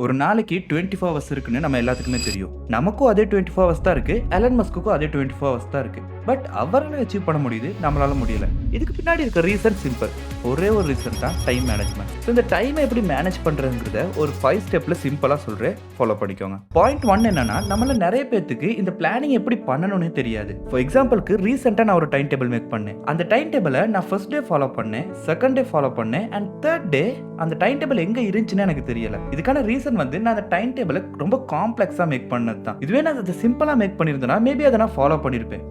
ஒரு நாளைக்கு 24 ஹவர்ஸ் இருக்குன்னு நம்ம எல்லாத்துக்குமே தெரியும். நமக்கும் அதே 24 ஹவர்ஸ் தான் இருக்கு. எலன் மஸ்க்குக்கும் அதே 24 ஹவர்ஸ் தான் இருக்கு. பட் அவரால அச்சீவ் பண்ண முடியுது, நம்மளால முடியல. இதுக்கு பின்னாடி இருக்க ரீசன் சிம்பிள். ஒரே ஒரு ரீசன் தான் டைம் மேனேஜ்மெண்ட். ஸோ இந்த டைமை எப்படி மேனேஜ் பண்றதுங்கிறத ஒரு 5 ஸ்டெப்ல சிம்பிளா சொல்றேன், ஃபாலோ பண்ணிக்கோங்க. பாயிண்ட் 1 என்னன்னா, நம்மள நிறைய பேத்துக்கு இந்த பிளானிங் எப்படி பண்ணணும்னு தெரியாது. ஃபார் எக்ஸாம்பிளுக்கு ரீசெண்டா நான் ஒரு டைம் டேபிள் மேக் பண்ணேன். அந்த டைம் டேபிளை நான் ஃபர்ஸ்ட் டே ஃபாலோ பண்ணேன், செகண்ட் டே ஃபாலோ பண்ணேன் அண்ட் தேர்ட் டே அந்த டைம் டேபிள் எங்க இருந்துச்சுன்னு எனக்கு தெரியல. இதுக்கான ரீசன் வந்து நான் அந்த டைம் டேபிளை ரொம்ப காம்ப்ளெக்ஸா மேக் பண்ணது தான். இதுவே நான் அதை சிம்பிளா மேக் பண்ணியிருந்தேன்னா மேபி அதை நான் ஃபாலோ பண்ணியிருப்பேன்.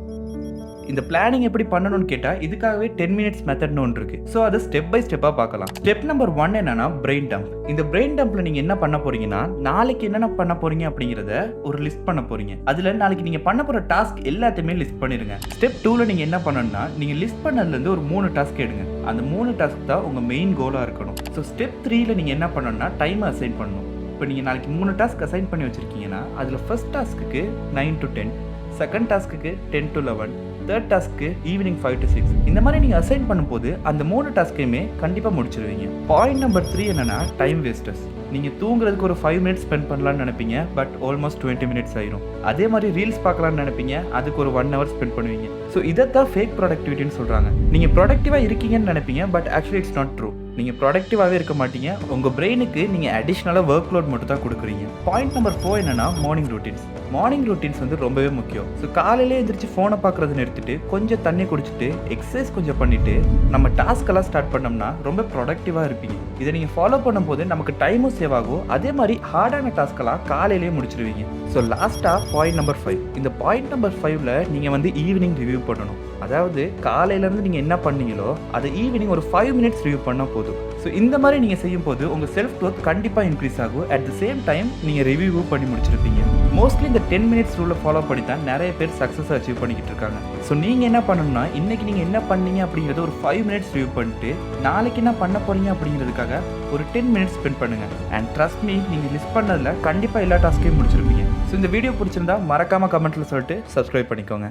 இந்த பிளானிங் எப்படி பண்ணணும்னு கேட்டா இதுக்காகவே 10 மினிட்ஸ் மெத்தட்னு ஒன்று இருக்கு. ஸோ அதை ஸ்டெப் பை ஸ்டெப்பா பார்க்கலாம். ஸ்டெப் நம்பர் 1 என்னன்னா பிரெயின் டம்ப். இந்த பிரெயின் டம்ப்ல நீங்க என்ன பண்ண போறீங்கன்னா, நாளைக்கு என்னென்ன பண்ண போறீங்க அப்படிங்கறத ஒரு லிஸ்ட் பண்ண போறீங்க. அதுல நாளைக்கு நீங்க பண்ண போற டாஸ்க் எல்லாத்தையுமே லிஸ்ட் பண்ணிருங்க. ஸ்டெப் 2ல நீங்க என்ன பண்ணணும்னா, நீங்க லிஸ்ட் பண்ணதுல இருந்து ஒரு 3 டாஸ்க் எடுங்க. அந்த 3 டாஸ்க் தான் உங்க மெயின் கோலா இருக்கணும். ஸோ ஸ்டெப் 3ல நீங்க என்ன பண்ணணும்னா, டைம் அசைன் பண்ணணும். இப்போ நீங்கள் நாளைக்கு 3 டாஸ்க் அசைன் பண்ணி வச்சுருக்கீங்கன்னா அதில் first task 9 to 10, second task 10 to 11, third task evening 5 to 6. இந்த மாதிரி நீங்கள் அசைன் பண்ணும்போது அந்த 3 டாஸ்க்கையுமே கண்டிப்பாக முடிச்சிருவீங்க. பாயிண்ட் நம்பர் 3 என்னன்னா, டைம் வேஸ்டர்ஸ். நீங்கள் தூங்குறதுக்கு ஒரு 5 மினிட்ஸ் ஸ்பெண்ட் பண்ணலாம்னு நினைப்பீங்க, பட் ஆல்மோஸ்ட் 20 மினிட்ஸ் ஆயிரும். அதே மாதிரி ரீல்ஸ் பார்க்கலாம்னு நினைப்பீங்க, அதுக்கு ஒரு 1 ஹவர் ஸ்பெண்ட் பண்ணுவீங்க. ஸோ இதைத்தான் ஃபேக் ப்ரொடக்டிவிட்டின்னு சொல்கிறாங்க. நீங்கள் ப்ரொடக்டிவாக இருக்கீங்கன்னு நினைப்பீங்க, but actually it's not true. நீங்கள் ப்ரொடக்டிவாகவே இருக்க மாட்டீங்க. உங்கள் பிரெயினுக்கு நீங்கள் அடிஷ்னலாக ஒர்க் லோட் மட்டும் தான் கொடுக்குறீங்க. பாயிண்ட் நம்பர் 4 என்னன்னா, மார்னிங் ரூட்டீன்ஸ். மார்னிங் ரூட்டீன்ஸ் வந்து ரொம்பவே முக்கியம். ஸோ காலையிலே எழுந்திரிச்சு ஃபோனை பார்க்குறது நிறுத்திட்டு கொஞ்சம் தண்ணி குடிச்சிட்டு எக்ஸசைஸ் கொஞ்சம் பண்ணிட்டு நம்ம டாஸ்க்கெல்லாம் ஸ்டார்ட் பண்ணோம்னா ரொம்ப ப்ரொடக்டிவாக இருப்பீங்க. இதை நீங்கள் ஃபாலோ பண்ணும்போது நமக்கு டைமும் சேவ் ஆகும். அதே மாதிரி ஹார்டான டாஸ்க்கெல்லாம் காலையிலேயே முடிச்சிருவீங்க. ஸோ லாஸ்ட்டாக பாயிண்ட் நம்பர் 5. இந்த பாயிண்ட் நம்பர் 5ல நீங்கள் வந்து ஈவினிங் ரிவ்யூ பண்ணணும். அதாவது காலையிலேருந்து நீங்கள் என்ன பண்ணீங்களோ அதை ஈவினிங் ஒரு 5 மினிட்ஸ் ரிவ்யூ பண்ணால் போதும். ஸோ இந்த மாதிரி நீங்கள் செய்யும் போது உங்கள் செல்ஃப் க்ரோத் கண்டிப்பாக இன்க்ரீஸ் ஆகும். அட் த சேம் டைம் நீங்கள் ரிவ்யூவும் பண்ணி முடிச்சிருப்பீங்க. மோஸ்ட்லி இந்த 10 மினிட்ஸ் ரூலை ஃபாலோ பண்ணி தான் நிறைய பேர் சக்ஸஸ் அச்சீவ் பண்ணிக்கிட்டு இருக்காங்க. ஸோ நீங்கள் என்ன பண்ணணும்னா, இன்றைக்கி நீங்கள் என்ன பண்ணீங்க அப்படிங்கிறத ஒரு 5 மினிட்ஸ் ரிவ்யூ பண்ணிட்டு நாளைக்கு என்ன பண்ண போகிறீங்க அப்படிங்கிறதுக்காக ஒரு 10 மினிட்ஸ் ஸ்பெண்ட் பண்ணுங்கள். அண்ட் ட்ரஸ்ட் மீ, நீங்கள் லிஸ்ட் பண்ணதில் கண்டிப்பாக எல்லா டாஸ்க்கையும் முடிச்சிருப்பீங்க. ஸோ இந்த வீடியோ பிடிச்சிருந்தா மறக்காமல் கமெண்ட்டில் சொல்லிட்டு சப்ஸ்கிரைப் பண்ணிக்கோங்க.